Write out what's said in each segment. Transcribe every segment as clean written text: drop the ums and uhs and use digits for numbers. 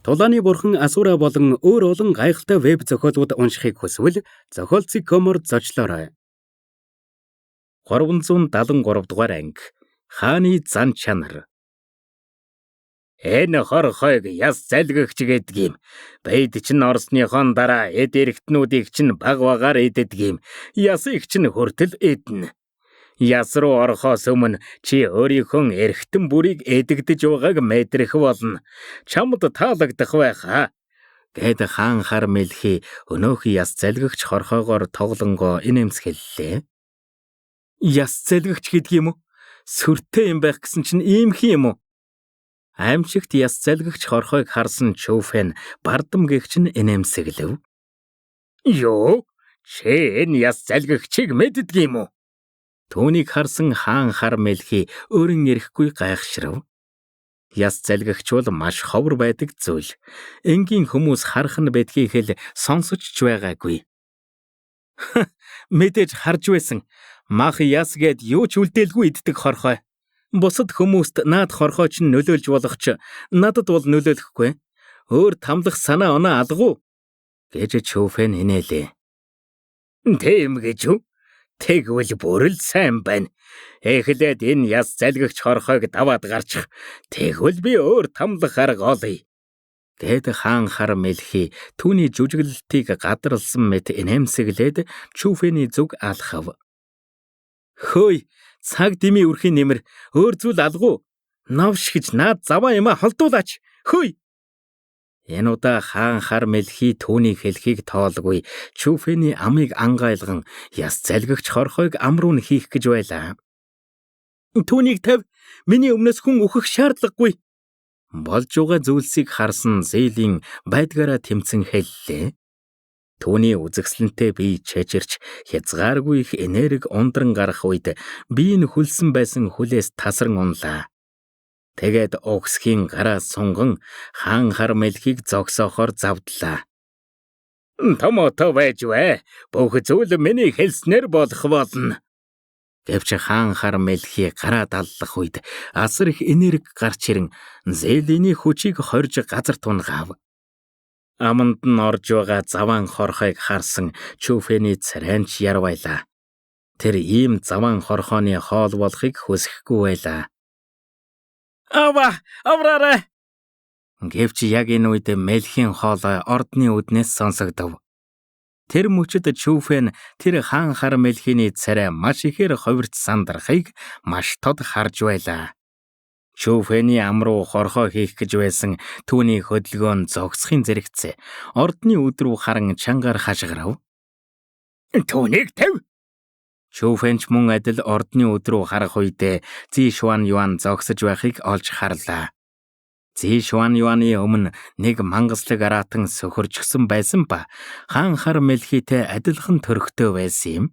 Тулааны бурхан Асура болон өөр олон гайхалтай веб зохиолууд уншихыг хүсвэл зохиолцыг комор зочлоорой. 373 дугаар анги. Хааны зан чанар. Энэ хор хойг яс залгигч гэдэг юм. Баяд чинь орсныхон дараа эд эргэтнүүдийг чинь баг багаар эдэдэг юм. Ясыг чинь хүртэл эднэ. Яс руу орохоос өмнө чи өөрийнхөө эргэтэн бүрийг эдэгдэж байгааг мэдрэх болно. Чамд таалагдах байхаа. Гэд хаан хар мэлхий өнөөх яс залгигч хорхоогоор тоглонгоо инэмсгэллээ. Яс залгигч гэдэг юм уу? Сүртэй юм байх гэсэн чинь иймхий юм уу? Аимшигт яс залгигч хорхойг харсан Чүфэн бардам гэгч нь инэмсэглэв. Юу? Чи энэ яс залгигчийг мэддэг юм уу? Түүнийг харсан хаан хар мэлхий өөрийн ирэхгүй гайхшрав. Яс залгигч бол маш ховор байдаг зүйл. Энгийн хүмүүс харах нь бэдгийг хэл сонсож ч байгаагүй. Мэдээж харж байсан. Мах яс гэд юу ч үлдээлгүй иддэг хорхой. Бусад хүмүүст наад хорхой ч нөлөөлж болох ч надад бол нөлөөлөхгүй. Өөр тамлах санаа оноо алгуу гэж Чүфэн инээлээ. Тийм гэж үү? Тэгвэл бүр л сайн байна. Эхлээд энэ яс залгигч хорхойг даваад гарчих. Тэгвэл би өөр тамлах арга олъё. Гэд хаан хар мэлхий түүний жүжиглэлтийг гадарлсан мэт инээмсэглээд Чүфэний зүг алхав. Хөөе, цаг дими үрхийн нэмэр өөр зүйл алгуу. Навш гэж наад заваа юмаа холдуулаач. Хөөе. Энэ удаа хаан хар мэлхий түүний хэлхийг тоолгүй Чүфэний амийг ангайлган яс залгигч хорхойг ам руу нь хийх гэж байлаа. Түүнийг тавь, миний өмнөөс хүн үхэх шаардлагагүй. Болж байгаа зүйлсийг харсан Зээлийн байдгаараа тэмцэн хэллээ. Түүний үзэсгэлэнтэй бие чэжирч хязгааргүй их энерги ундран гарах үед бие нь хүлсэн байсан хүлээс тасран унлаа. Тэгээд огсхийн гараа сунган хаан хар мэлхийг зогсоохоор завдлаа. Томото байж вэ? Бүх зүйл миний хэлснээр болох болно. Гэвч хаан хар мэлхий гараа даллах үед асар их энерги гарч ирэн Зээлийн хүчийг хорж газар тунгаав. Аманд нь орж байгаа заваан хорхойг харсан Чүфэний царайнч ярвайлаа. Тэр ийм заваан хорхооны хоол болохыг хүсэхгүй байлаа. Авраарай! Гэвч яг энэ үед мэлхийн хоолой ордны үднээс сонсогдов. Тэр мөчөд Чүфэн тэр хаан хар мэлхийний царай маш ихээр ховирч сандрахыг маш тод харж байлаа. Чүфэний ам руу хорхоо хийх гэж байсан түүний хөдөлгөөн зогсохын зэрэгцээ ордны үд рүү харан чангаар хашгирав. Түүнийг тавь! Чүфэнч мөн адил ордны өд рүү харах үедээ Зи Шуан Юан зогсож байхыг олж харлаа. Зи Шуан Юаны өмнө нэг мангаслаг аратан сөхөржгсөн байсан ба хаан хар мэлхийтэй адилхан төрхтэй байсан юм.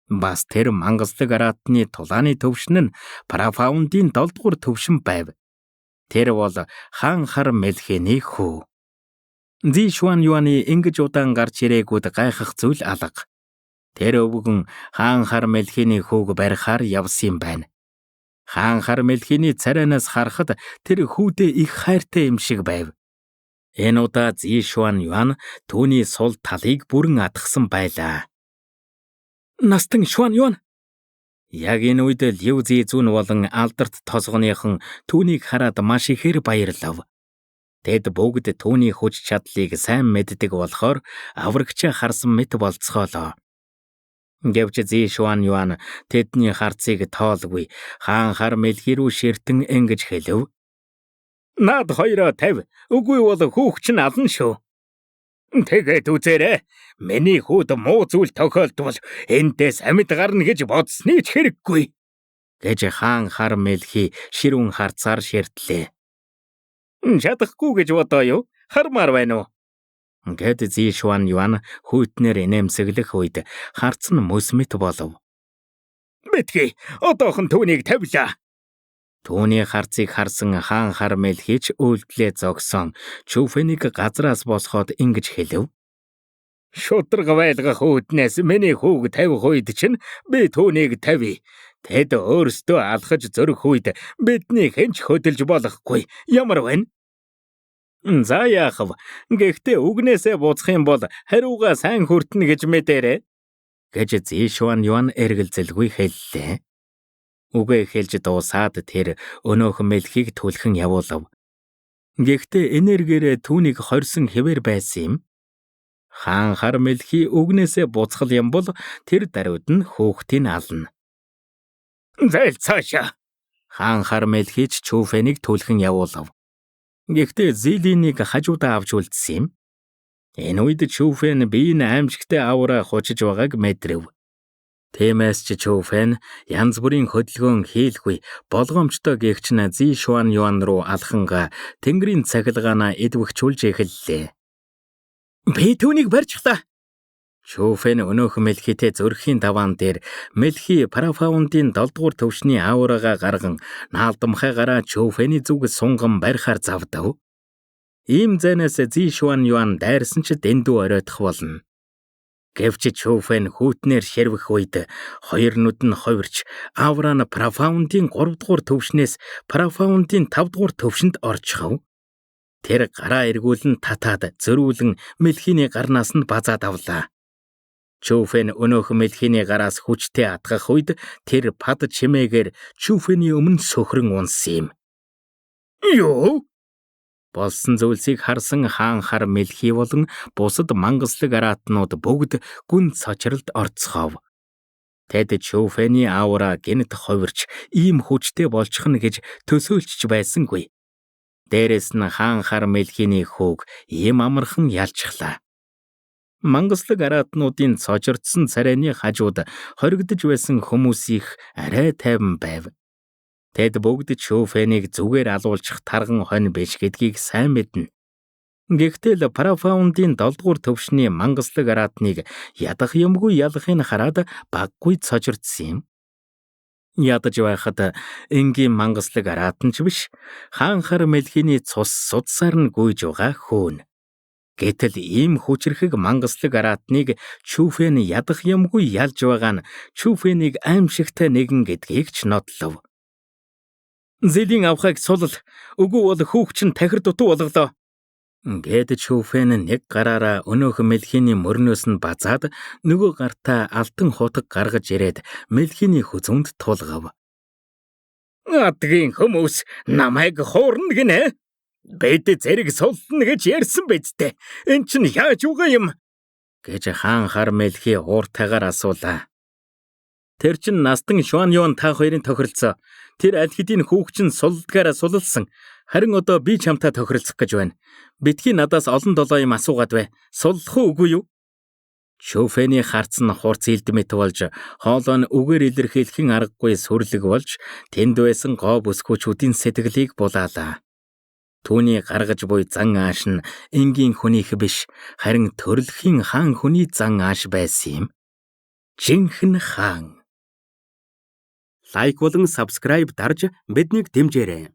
Бас тэр мангаслаг аратны тулааны төвшин нь Парафаундын 7 дугаар төвшин байв. Тэр бол хаан хар мэлхийний хүү. Зи Шуан Юаны ингэж удаан гарч ирээгүүд гайхах зүйл алга. Тэр өвгөн хаан хар мэлхийний хүүг барихаар явсан юм байна. Хаан хар мэлхийний царайнаас харахад тэр хүүдээ их хайртай юм шиг байв. Энэ удаа Зи Шуан Юан түүний сул талыг бүрэн атгсан байлаа. Настан Шуан Юан! Яг энэ үед Лив Зи Зүн болон алдарт тосгоныхон түүнийг хараад маш ихээр баярлав. Тэд бүгд түүний хүч чадлыг сайн мэддэг болохоор аврагчаа харсан мэт болцгоолоо. Гэвч Зи Шуан Юан тэдний харцыг тоолгүй хаан хар мэлхий рүү ширтэн ингэж хэлв. Наад хоёроо тавь, үгүй бол хүүхч нь ална шүү. Тэгээд үзээрэй, миний хүүд муу зүйл тохиолдвол эндээс амьд гарна гэж бодсны ч хэрэггүй. Гэж хаан хар мэлхий ширүүн харцаар ширтлээ. Чадахгүй гэж бодоо юу? Хармаар байна уу? Гэт Зи Шуан Юан хүйтнэр инээмсэглэх үед харц нь мөсмөт болов. Битгий, одоохон түүнийг тавилаа. Түүний харцыг харсан хаан хар мэлхий ч үйлдэлээ зогсон Чүфэнийг газраас босгоод ингэж хэлв. Шудраг байлгах үүднээс миний хүүг тавих үед чинь би түүнийг тавья. Тэд өөрсдөө алхаж зөрөх үед бидний хэнч хөдөлж болохгүй. Ямар байна? За яах вэ? Гэхдээ үгнээсээ буцах юм бол хариугаа сайн хүртэнэ гэж мэдээрэй. Гэж Зишуан Юан эргэлзэлгүй хэллээ. Үгээ хэлж дуусаад тэр өнөөхөн мэлхийг түлхэн явуулав. Гэхдээ энергиэрээ түүнийг хорьсон хэвээр байсан юм. Хаан хар мэлхий үгнээсээ буцхал юм бол тэр даруйд нь хөөхтийг ална. Зайл цаашаа. Хаан хар мэлхий ч Чүфэнийг түлхэн явуулав. Гэхдээ Зилинийг хажуудаа авч үлдсэн юм. Энэ үед Чүфэн биеийн аимшигтай авраа хучиж байгааг мэдрэв. Тиймээс ч Чүфэн янз бүрийн хөдөлгөөн хийлгүй болгоомжтой гэгч нь Зишуан Юан руу алханга тэнгэрийн цахилгаанаа эдвэгчүүлж эхэллээ. Би түүнийг барьчихлаа. Чүфэн өнөөхөн мэлхийтэй зүрхийн даваан дээр мэлхий Парафаундын 7 дугаар төвшний аураага гарган наалдамхайгаараа Чүфэний зүг сунган барихаар завдав. Ийм зэнээс Зишуан Юан дайрсан ч дэндүү оройтох болно. Гэвч Чүфэн хүүтнээр ширвэх үед хоёр нүд нь хувирч авраа нь Парафаундын 3 дугаар төвшнээс Парафаундын 5 дугаар төвшөнд орчихов. Тэр гараа эргүүлэн татаад зөрүүлэн мэлхийний гарнаас нь базаад авлаа. Чүфэн өнөөхөн мэлхийний гараас хүчтэй атгах үед тэр пад чимээгээр Чүфэний өмнө сөхрөн унсан юм. Юу? Болсон зүйлсийг харсан хаан хар мэлхий болон бусад мангаслаг араатнууд бүгд гүн цочролд орцгов. Тэд Чүфэний аура гэнэт хувирч ийм хүчтэй болчихно гэж төсөөлж байсангүй. Дээрээс нь хаан хар мэлхийний хүүг ийм амархан ялчглаа. Мангаслаг араатнуудын цочрдсон царайны хажууд хоригдож байсан хүмүүсийнх арай тайван байв. Тэд бүгд Чүфэнийг зүгээр алуулчих тарган хонь биш гэдгийг сайн мэднэ. Гэхдээ л Парафаундын 7 дугаар төвшний мангаслаг араатныг ядах юмгүй ялахыг хараад баггүй цочрдсон юм. Ядаж байхад энгийн мангаслаг араатан ч биш хаан хар мэлхийний цус судсаар нь гүйж байгаа хөөн. Гэтэл ийм хүчрхэг мангаслаг араатныг Чүфэн ядах юмгүй ялж байгаа нь Чүфэнийг аимшигтай нэгэн гэдгийг ч нотлов. Зилийн авхайг сулл, үгүй бол хүүхч нь тахир дутуу болголоо. Гэд Чүфэн нэг гараараа өнөөхөн мэлхийний мөрнөөс нь базаад нөгөө гартаа алтан хутаг гаргаж ирээд мэлхийний хүзүүнд тулгав. Адгийн хүмүүс намайг хуурна гинэ. Бид зэрэг суллна гэж ярьсан бидтэй. Энд чинь яаж угаа юм? Гэж хаан хар мэлхий ууртайгаар асуулаа. Тэр чин Настан Шуан Юан та хоёрын тохиролцоо. Тэр аль хэдийн хүүхч нь сулдгаараа суллсан. Харин одоо би чамтай тохиролцох гэж байна. Битгий надаас олон долоо юм асуугаад бай. Суллах үгүй юу? Чүфэний харц нь хурц илдмэт болж хоолой нь үгээр илэрхийлэхин аргагүй сүрлэг болж тэнд байсан гоо бүсгүүчүүдийн сэтгэлийг булаалаа. Түүний гаргаж буй зан ааш нь энгийн хүнийх биш харин төрөлхийн хаан хүний зан ааш байсан юм. Жинхэнэ хаан. Лайк болон subscribe дарж биднийг дэмжээрэй.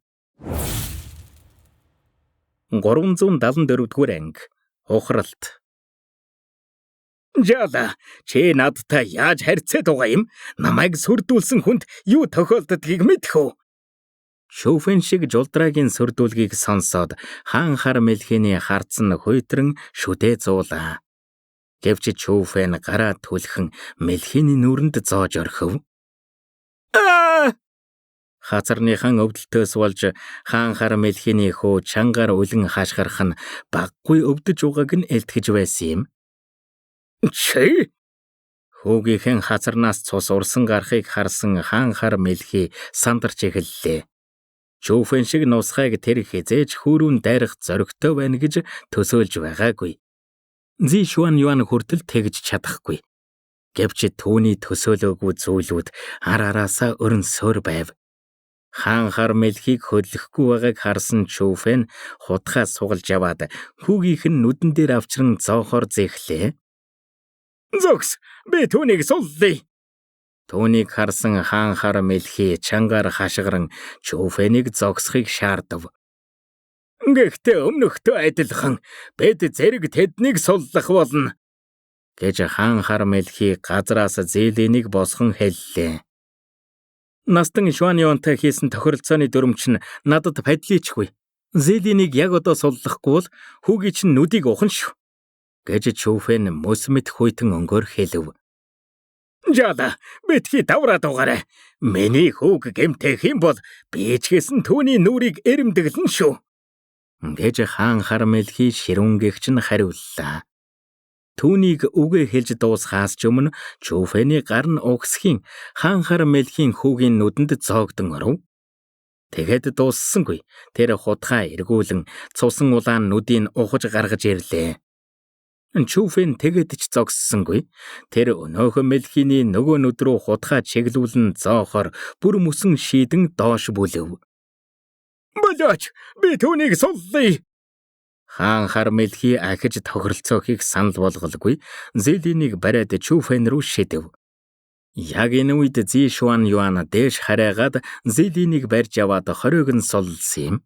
374 дугаар анги. Ухралт. Жаала, чи надтай яаж харьцаад байгаа юм? Намайг сүрдүүлсэн хүнд юу тохиолддгийг мэдэх үү? Чүфэн шиг жулдрагийн сүрдүүлгийг сонсоод хаан хар мэлхийний харц нь хуйтран шүдээ зуулаа. Гэвч Чүфэн гараа түлхэн мэлхийний нүрэнд зоож орхив. Хацарныхан өвдөлтөөс болж хаан хар мэлхийний хөө чангаар үлэн хашгирах нь баггүй өвдөж угааг нь элтгэж байсан юм. Чи? Хүүгийнхэн хацарнаас цус урсан гарахыг харсан хаан хар мэлхий сандарч эхэллээ. Чүфэн шиг нусхайг тэр хизээж хүүрүүн дайрах зоригтой байна гэж төсөөлж байгаагүй. Зишуан Юан хүртэл тэгж чадахгүй. Гэвч түүний төсөөлөөгүй зүйлүүд араасаа өрнсөөр байв. Хаан хар мэлхийг хөдлөхгүй байгааг харсан Чүфэн хутгаа сугалж яваад хүүгийнх нь нүдэн дээр авчран зоохоор зэхлээ. Зогс, би түүнийг суллая. Түүнийг харсан хаан хар мэлхий чангаар хашгиран Чүфэнийг зогсохыг шаардав. Гэхдээ өмнөхтэй адилхан бид зэрэг тэднийг суллах болно. Гэж хаан хар мэлхий газраас зээлэнийг босгон хэллээ. Настан Шуан Юантай хийсэн тохиролцооны дүрм чинь надад падличгүй. Зэлинийг яг одоо суллахгүй бол хүүгийн чинь нүдийг ухна шүү. Гэж Чүфэн мөс мэт хүйтэн өнгөөр хэлв. Жаада, битгий давраад угаарай. Миний хүүг гэмтэх юм бол би ч гэсэн түүний нүрийг эрэмдэглэн шүү. Гэж хаан хар мэлхий ширүүнгэгч нь хариуллаа. Түүнийг үгээ хэлж дуусхаас ч өмнө Чүфэний гар нь угсхийн хаан хар мэлхийн хүүгийн нүдэнд зоогдон оров. Тэгэхэд дууссангүй. Тэр хутгаа эргүүлэн цусан улаан нүдийг ухаж гаргаж ирлээ. Чүфэн тэгэд ч зогссонгүй. Тэр өнөөхөн мэлхийний нөгөө нүд рүү хутгаа чиглүүлэн зоохоор бүр мөсөн шийдэн доош бүлэв. Болооч, би түүнийг суллая. Хаан хар мэлхий ахиж тохиролцоохыг санал болголгүй. Зэлинийг бариад Чүфэн рүү шидэв. Яг энэ үед Зи Шуан Юан дээш хараагаад Зэлинийг барьж аваад хоройг нь суллсан юм.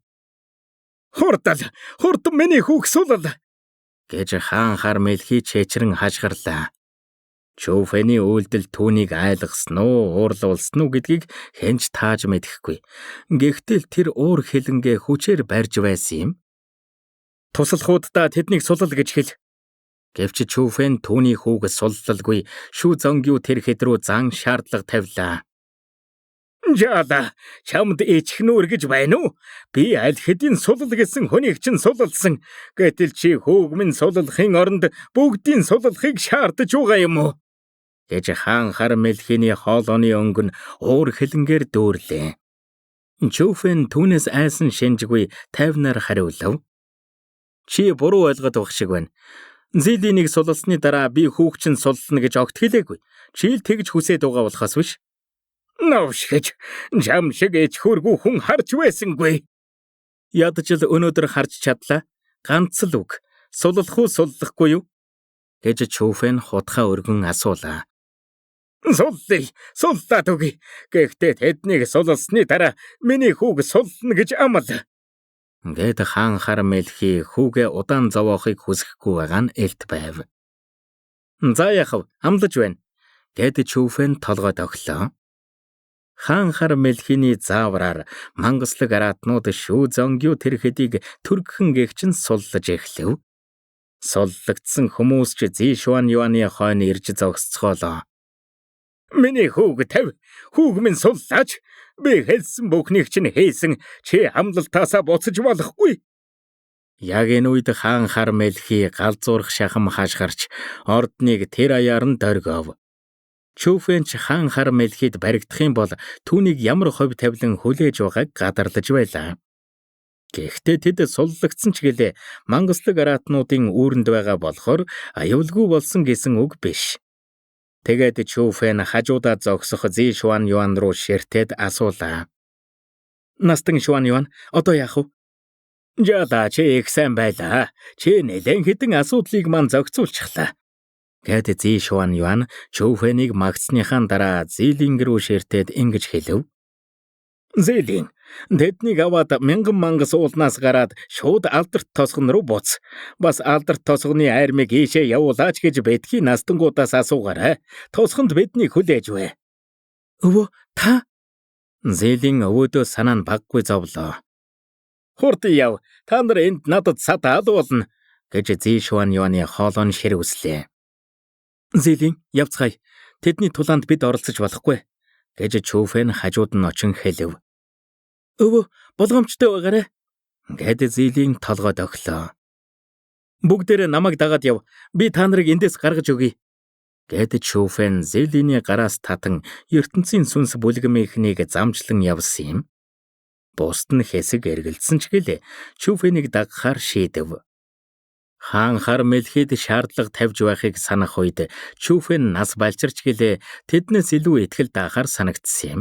Хурд миний хүүг сулл! Гэж хаан хар мэлхий чэчрэн хашгирлаа. Чүфэний үйлдэл түүнийг айлгсан уу, уурлуулсан уу гэдгийг хэнч тааж мэдэхгүй. Гэхдээ тэр уур хилэнгээ хүчээр барьж байсан юм. Туслахуудаа тэднийг сулл гэж хэл. Гэвч Чүфэн түүний хүүг суллалгүй. Шү зонгиу тэр хэд рүү зан шаардлага тавилаа. Жаада, чамд ичхнүүр гэж байна уу? Би аль хэдийн сулл гэсэн хүнийг чинь суллсан. Гэтэл чи хүүг минь суллахын оронд бүгдийн суллахыг шаардаж байгаа юм уу? Гэж хаан хар мэлхийний хоолойны өнгө нь уур хилэнгээр дүүрлээ. Чүфэн түүнээс айсан шинжгүй тайвнаар хариулав. Чи буруу ойлгоод байх шиг байна. Зэлинийг суллсны дараа би хүүг чинь суллана гэж огт хэлээгүй. Чи л тэгж хүсээд байгаа болохоос биш. Навшгэж, жам шиг ичхүүргүй хүн харж байсангүй. Ядаж л өнөөдөр харж чадлаа. Ганц л үг. Суллах уу, суллахгүй юу? Гэж Чүфэн хутгаа өргөн асуулаа. Суллаад үгүй. Гэхдээ тэднийг суллсны дараа миний хүүг суллана гэж амал. Гэт хаан хар мэлхий хүүгээ удаан зовоохыг хүсэхгүй байгаа нь элт байв. За яхав, амлаж байна. Гэт Чүфэн толгойд оглоо. Хаан хар мэлхийний заавраар мангаслаг аратнууд шүү зонгиу тэр хэдийг түргхэн гэгчин суллаж эхлэв. Суллагдсан хүмүүс ч Зи Шуан Юаны хойно ирж зогсцоолоо. Миний хүүг тавь, хүүг минь суллаач. Би хэлсэн бүхнийг чинь хийсэн, чи амлалтаасаа буцаж болохгүй. Яг энэ үед хаан хар мэлхий галзуурх шахам хашгирч ордныг тэр аяар нь дөргөв. Чүфэн ч хаан хар мэлхийд баригдах юм бол түүнийг ямар хувь тавилан хүлээж байгааг гадарлаж байлаа. Гэхдээ тэд суллагдсан ч гэлээ мангаслаг аратнуудын үүрэнд байгаа болохоор аюулгүй болсон гэсэн үг биш. Тэгээд Чүфэн хажуудаа зогсох Зи Шуан Юан руу ширтээд асуулаа. Настан Шуан Юан, одоо яах вэ? Жаада, чи их сайн байлаа. Чи нэлээд хэдэн асуудлыг мань зохицуулчихлаа. Гэт Зи Шуан Юан Чүфэнийг магтсныхаа дараа Зэлин рүү ширтээд ингэж хэлв. Зэлин, тэднийг аваад 1000 мангас уулнаас гараад шууд алдарт тосгон руу буц. Бас алдарт тосгоны айрмыг ийшээ явуулаач гэж бэдгий настангуудаас асуугаарай. Тосгонд биднийг хүлээж вэ. Өвөө, та? Зэлин өвөөдөө санаа нь баггүй зовлоо. Хурд яв, та нар энд надад сатаад болно гэж Зи Шуан Юаны хоолойн ширвслээ. Зэлин, явцгаая. Тэдний тулаанд бид оролцож болохгүй гэж Чүфэн хажууд нь очин хэлв. Өвөө, болгоомжтой байгаарай. Гэт Зэлин толгойд оглоо. Бүгдээрээ намайг дагаад яв. Би та нарыг эндээс гаргаж өгье. Гэт Чүфэн Зэлиний гараас татан ертөнцийн сүнс бүлгэмийнхнийг замчлан явсан юм. Бусд нь хэсэг эргэлдсэн ч гэлээ Чүфэнийг дагахаар шийдэв. Хаан хар мэлхийд шаардлага тавьж байхыг санах үед Чүфэн нас балчирч гэлээ тэднээс илүү ихтгэл даахаар санагдсан юм.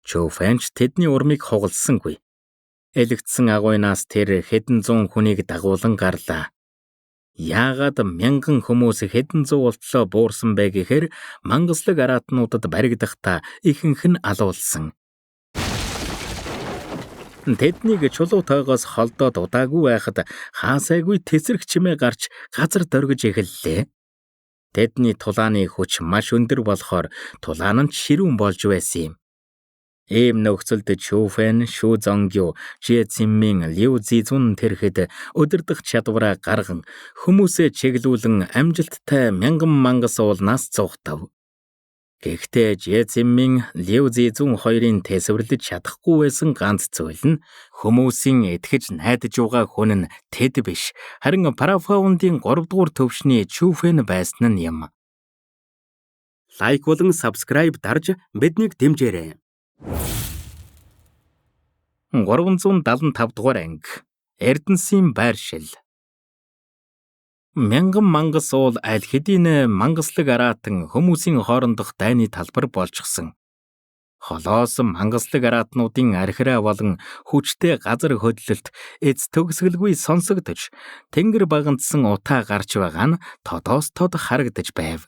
Чүфэн ч тэдний урмыг хугалсангүй. Элэгдсэн агуйнаас тэр хэдэн зуун хүнийг дагуулan гарлаа. Яагаад 1000 хүмүүс хэдэн зуун болтлоо буурсан бэ гэхээр мангаслаг аратнуудад баригдахдаа ихэнх нь алуулсан. Тэднийг чулуутойгоос холдоод удаагүй байхад хаасайгүй тесрэг чимээ гарч газар дөргиж эхэллээ. Тэдний тулааны хүч маш өндөр болохоор тулаан нь ширүүн болж байсан юм. Ийм нөхцөлд Чүфэн, Шу Зонгю, Жie Цзинмин, Лю Зизун тэрхэд удирдах чадвараа гарган хүмүүсээ чиглүүлэн амжилттай мянган мангас уулнаас зугтав. Гэхдээ Жie Цзинмин, Лю Зизун хоёрын тэсвэрлэж чадахгүй байсан ганц зүйл нь хүмүүсийн итгэж найдаж байгаа хүн нь тэд биш, харин Парафаундын 3 дугаар төвшний Чүфэн байсан нь юм. Лайк болон subscribe дарж биднийг дэмжээрэй. 375 дугаар анги. Эрдэнсийн байршил. Мянган мангас уул аль хэдийн мангаслаг аратан хүмүүсийн хоорондох дайны талбар болчихсон. Холоос мангаслаг аратнуудын архираа болон хүчтэй газар хөдлөлт эц төгсгөлгүй сонсогдож, тэнгэр багандсан утаа гарч байгаа нь тодоос тод харагдаж байв.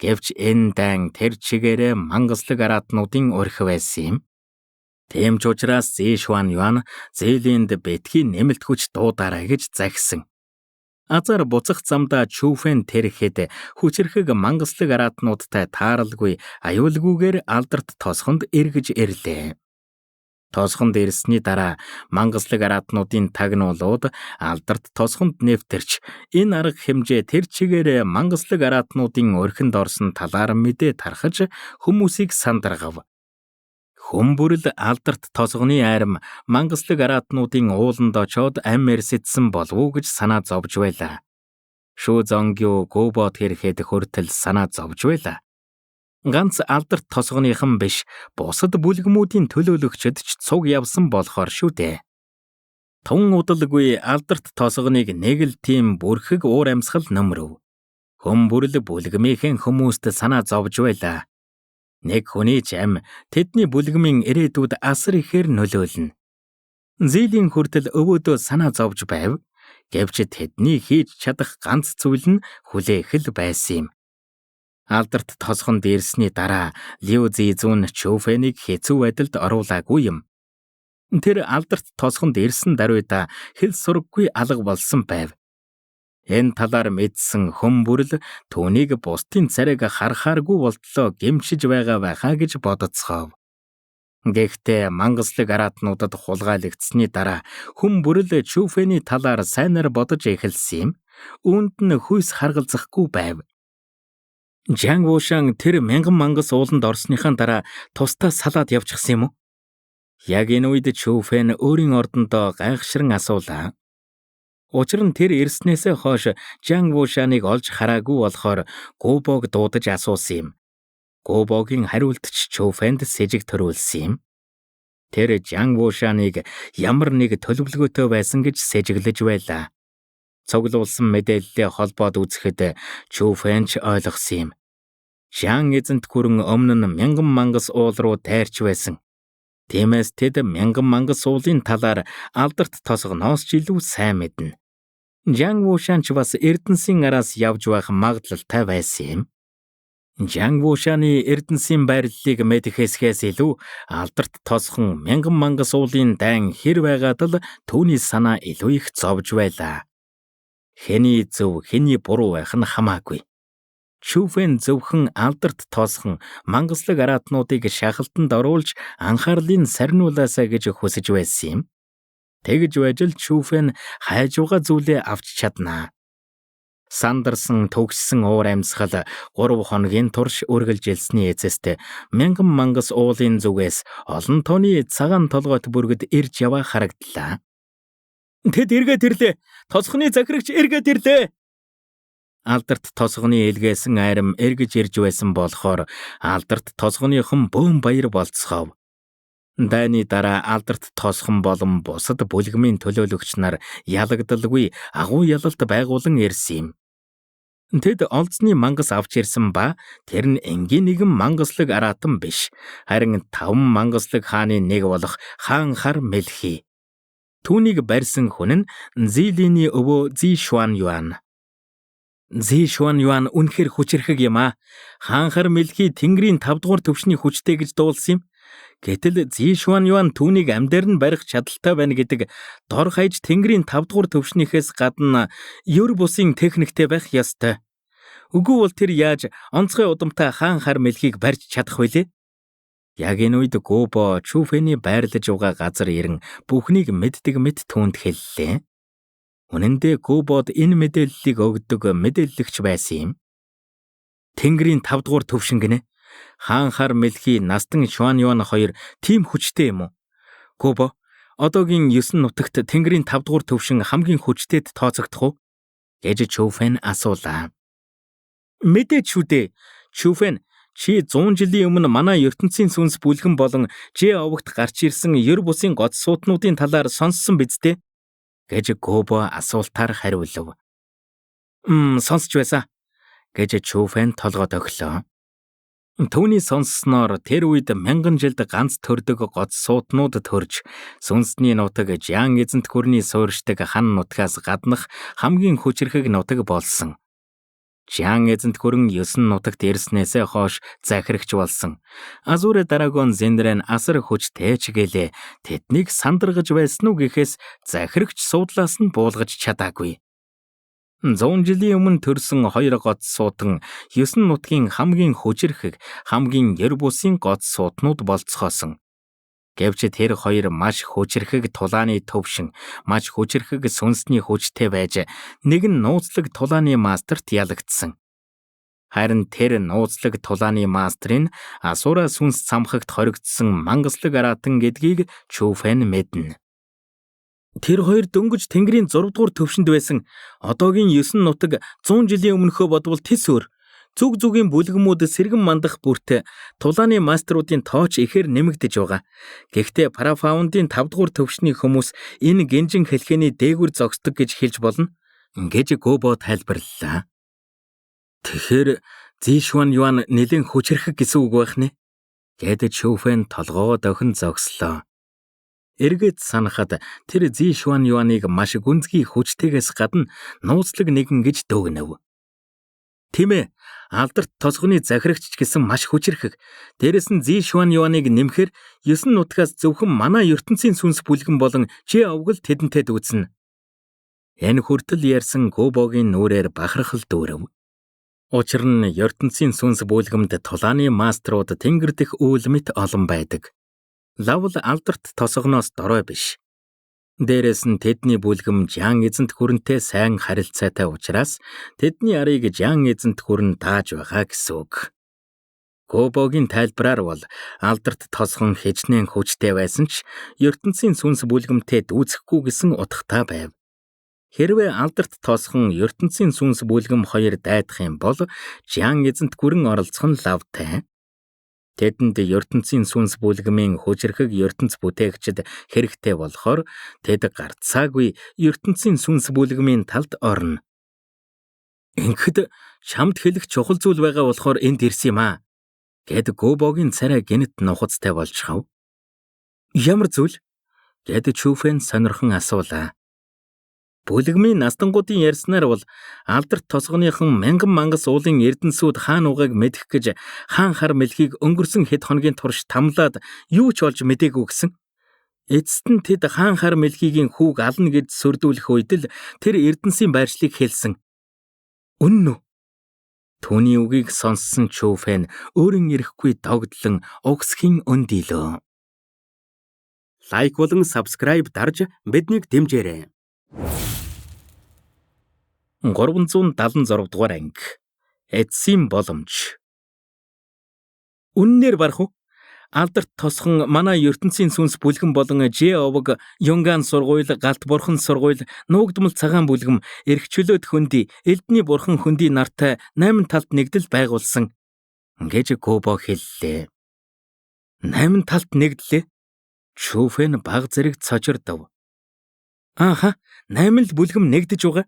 Гэвч энэ дан тэр чигээрээ мангаслаг аратнуудын урх байсан юм. Тийм ч учраас Зи Шуан зээлинд бэтгий нэмэлт хүч дуудаарай гэж загсан. Азар буцах замдаа Чүфэн тэрэхэд хүчрхэг мангаслаг аратнуудтай тааралгүй аюулгүйгээр алдарт тосгонд эргэж ирлээ. Тосгонд ирсний дараа мангаслаг аратнуудын тагнуулууд алдарт тосгонд нэвтэрч энэ арга хэмжээ тэр чигээрээ мангаслаг аратнуудын өрхөнд орсон талаар мэдээ тархаж хүмүүсийг сандаргав. Хүмүүрэл алдарт тосгоны айрам мангаслаг аратнуудын ууланд очоод ам эрсэдсэн болов уу гэж санаа зовж байлаа. Шу Зонгю Гобот хэрхэд хүртэл санаа зовж байлаа. Ганц алдарт тосгоныхан биш, бусад бүлгэмүүдийн төлөөлөгчд ч цуг явсан болохоор шүү дээ. Тун удалгүй алдарт тосгоныг нэг л тийм бүрхэг уур амьсгал нөмрөв. Хүмүүрэл бүлгэмийнхэн хүмүүст санаа зовж байлаа. Нэг хүний ч ам тэдний бүлгэмийн ирээдүйд асар ихээр нөлөөлнө. Зилийн хүртэл өвөөдөө санаа зовж байв. Гэвч тэдний хийж чадах ганц зүйл нь хүлээх л байсан юм. Алдарт тосгонд ирсний дараа Лю Зизун Чүфэнийг хэцүү байдалд оруулаагүй юм. Тэр алдарт тосгонд ирсэн даруйда хэл сураггүй алга болсон байв. Энэ талаар мэдсэн хүмүүрэл түүнийг бусдын царайг харахааргүй болтлоо гэмшиж байгаа байхаа гэж бодоцгоов. Гэхдээ мангаслаг аратнуудад хулгайлагдсны дараа хүмүүрэл Чүфэний талаар сайнаар бодож эхэлсэн юм. Үүнд нь хүйс харгалзахгүй байв. Жан Вушан тэр мянган мангас ууланд орсныхаа дараа тусдаа салаад явчихсан юм уу? Яг энэ үед Чүфэн өөрийн ордондоо гайхширан асуулаа. Учир нь тэр ирснээсээ хойш Жан Вушаныг олж хараагүй болохоор Гобог дуудаж асуусан юм. Гобогийн хариултч Чүфэнд сэжиг төрүүлсэн юм. Тэр Жан Вушаныг ямар нэг төлөвлөгөөтэй байсан гэж сэжиглэж байлаа. Цуглуулсан мэдээлэлээ холбоод үзэхэд Чүфэн ч ойлгосон юм. Жан эзэнт гүрэн өмнө нь мянган мангас уул руу дайрч байсан. Тиймээс тэд мянган мангас уулын талаар алдарт тосгоноос ч илүү сайн мэднэ. Жан Вушан ч бас Эрдэнсийн араас явж байх магадлалтай байсан юм. Жан Вушаны Эрдэнсийн байрлалыг мэдэхээсээс илүү алдарт тосгон мянган мангас уулын дайн хэр байгаад л түүний санаа илүү их зовж байлаа. Хэний зөв, хэний буруу байх нь хамаагүй. Чүфэн зөвхөн алдарт тосгон мангаслаг аратнуудыг шахалтанд оруулж анхаарлыг сарниулаасаа гэж хүсэж байсан юм. Тэгж байж л Чүфэн хайж байгаа зүйлээ авч чаднаа. Сандарсан төгссөн уур амьсгал 3 хоногийн турш үргэлжилсний эцэст мянган мангас уулын зүгээс олон тооны цагаан толгойт бүргэд ирж яваа харагдлаа. Тэд эргээд ирлээ. Тосгоны захирагч эргээд ирлээ. Алдарт тосгоны илгээсэн айрам эргэж ирж байсан болохоор алдарт тосгоныхон бөөн баяр болцгов. Дайны дараа алдарт тосгон болон бусад бүлгэмийн төлөөлөгч нар ялагдалгүй агуу ялалт байгуулан ирсэн юм. Тэд олзны мангас авч ирсэн ба тэр нь энгийн нэгэн мангаслаг аратан биш, харин 5 мангаслаг хааны нэг болох хаан хар мэлхий. Түүнийг барьсан хүн нь Зилиний өвөө Зи Шуан. Зи Шуан үнэхэр хүчрхэг юм аа. Хаан хар мэлхий Тэнгэрийн 5 дугаар төвшний хүчтэй гэж дуулсан юм. Гэтэл Зи Шуан түүнийг амьдаар нь барих чадaltaй байна гэдэг дор хаяж Тэнгэрийн 5 дугаар төвшнийхээс гадна ёр бусын техниктэй байх ёстой. Үгүй бол тэр яаж онцгой удамтай хаан хар мэлхийг барьж чадах вүлээ? Яг энэ үед Гобо Чүфэний байрлаж байгаа газар ирэн бүхнийг мэддэг мэт түүнд хэллээ. Үнэн дээр Гобод энэ мэдээллийг өгдөг мэдээлэгч байсан юм. Тэнгэрийн 5 дугаар төвшин гинэ. Хаан хар мэлхий Настан Шуаньюан хоёр тийм хүчтэй юм уу? Гобо, одоогийн 9 нутагт Тэнгэрийн 5 дугаар төвшин хамгийн хүчтэйд тооцогдох уу? Гэж Чүфэн асуулаа. Мэдээч шүү дээ. Чүфэн, чи 100 жилийн өмнө манай ертөнцийн сүнс бүлгэн болон Жэовогт гарч ирсэн ер бусын гоц суутнуудын талаар сонссон биз дээ? Гэж Гобо асуултаар хариулв. Сонсч байсан. Гэж Чүфэн толгойд өглөө. Түүний сонссноор тэр үед 1000 жилд ганц төрдөг гоц суутнууд төрж, сүнсний нутаг Жиан эзэнт гүрний суурьшдаг хан нутгаас гаднах хамгийн хүчрхэг нутаг болсон. Жиан эзэнт гүрэн 9 нутагт ирснээсээ хойш захирагч болсон. Азур Драгон Зэндрэн асар хүчтэй ч гэлээ тэднийг сандаргаж байсан уу гэхээс захирагч суудлаас нь буулгаж чадаагүй. 100 жилийн өмнө төрсөн 2 гоц суутан 9 нутгийн хамгийн хүчрхэг, хамгийн ер бусын гоц суутнууд болцгоосон. Гэвч тэр хоёр маш хүчрхэг тулааны төвшин, маш хүчрхэг сүнсний хүчтэй байж нэг нь нууцлаг тулааны мастерт ялагдсан. Харин тэр нууцлаг тулааны мастрын Асура сүнс цамхагт хоригдсон мангаслаг аратан гэдгийг Чүфэн мэднэ. Тэр хоёр дөнгөж Тэнгэрийн 6 дугаар төвшөнд байсан. Одоогийн 9 нутаг 100 жилийн өмнөхөө бодвол тис өөр. Зүг зүгийн бүлгэмүүд сэргэн мандах бүрт тулааны мастеруудын тооч ихээр нэмэгдэж байгаа. Гэхдээ Парафаундын 5 дугаар төвшний хүмүүс энэ гинжин хэлхээний дээгүр зогсдог гэж хэлж болно. Гэж Гобо тайлбарллаа. Тэгэхээр Зишуан Юан нэлээд хүчрхэг гэсэн үг байх нэ? Гэд Чүфэн толгоо дохин зогслоо. Эргээд санахад тэр Зишуан Юаныг маш гүнзгий хүчтэйгээс гадна нууцлаг нэгэн гэж дөгнөв. Тийм ээ, алдарт тосгоны захирагч гэсэн маш хүчрхэг. Дээрэс нь Зишуан Юаныг нэмэхээр 9 нутгаас зөвхөн манай ертөнцийн сүнс бүлгэн болон Жэовгл тэдэнтэй дүүцнэ. Энэ хүртэл ярьсан Гобогийн нүрээр бахархал дүүрэв. Учир нь ертөнцийн сүнс бүлгэмд тулааны мастерууд тэнгэр дэх үйл мэт олон байдаг. Лавл алдарт тосгоноос дорой биш. Дээрээс нь тэдний бүлгэм Жиан эзэнт гүрэнтэй сайн харилцаатай учраас тэдний арыг Жиан эзэнт гүрэн тааж байгаа гэсэн үг. Гобогийн тайлбараар бол алдарт тосгон хичнээн хүчтэй байсан ч ертөнцийн сүнс бүлгэмтэй дүүцэхгүй гэсэн утгатай байв. Хэрвээ алдарт тосгон ертөнцийн сүнс бүлгэм хоёр дайдах юм бол Жиан эзэнт гүрэн оролцох нь лавтай. Тэдэнд ертөнцийн сүнс бүлгэмийн хүчрхэг ертөнц бүтээгчд хэрэгтэй болохоор тэд гарцаагүй ертөнцийн сүнс бүлгэмийн талд орно. Ингэхэд чамд хэлэх чухал зүйл байгаа болохоор энд ирсэн юм аа. Гэд Гобогийн царай гинт нухацтай болчихов. Ямар зүйл? Гэд Чүфэн сонирхон асуулаа. Бүлгэмийн настангуудын ярьснаар бол алдарт тосгоныхон мянган мангас уулын эрдэнсүүд хаан угааг мэдэх гэж хаан хар мэлхийг өнгөрсөн хэд хоногийн турш тамлаад юу ч олж мэдээгүй гэсэн. Эцэст нь тэд хаан хар мэлхигийн хүүг ална гэж сөрдүүлэх үед л тэр эрдэнсийн байршлыг хэлсэн. Үнэн үү? Түүний үгийг сонссон Чүфэн өөрийн ирэхгүй догдлон угсхийн өндийлөө. Лайк болон subscribe дарж биднийг дэмжээрэй. 376 дугаар анги. Эцсийн боломж. Үннээр барах уу? Алдарт тосхон манай ертөнцийн сүнс бүлгэн болон Жэовг, Юнган сургууль, Галт бурхан сургууль, Нуугдмал цагаан бүлгэм, Эрхчлөөд хөндөй, Элдний бурхан хөндөй нартай 8 талд нэгдэл байгуулсан. Гэж Гобо хэллээ. 8 талд нэгдлээ. Чүфэн баг зэрэг цочирдов. Ааха, 8 л бүлгэм нэгдэж байгаа.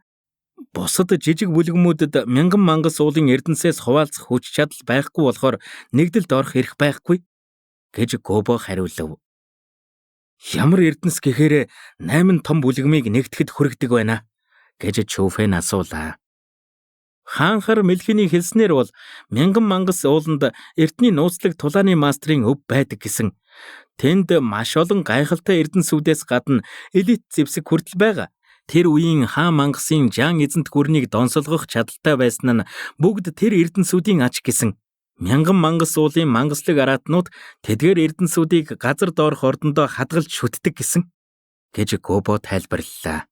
Бусад жижиг бүлгэмүүдэд мянган мангас уулын эрдэнсээс хуваалцах хүч чадал байхгүй болохоор нэгдэлд орох эрх байхгүй. Гэж Гобо хариулв. Ямар эрдэнэс гэхээр 8 том бүлгэмийг нэгтгэхэд хүргэдэг байна? Гэж Чүфэн асуулаа. Хаан хар мэлхиний хэлснээр бол мянган мангас ууланд эртний нууцлаг тулааны мастрын өв байдаг гэсэн. Тэнд маш олон гайхалтай эрдэнсүүдээс гадна элит зэвсэг хүртэл байгаа. Тэр үеийн хаан мангасын Жиан эзэнт гүрнийг донсолгох чадaltaй байсан нь бүгд тэр эрдэнсүүдийн ач гэсэн. Мянган мангас уулын мангаслаг араатнууд тэдгээр эрдэнсүүдийг газар доорх ордондоо хадгалж шүтдэг гэсэн гэж Гобо тайлбарллаа.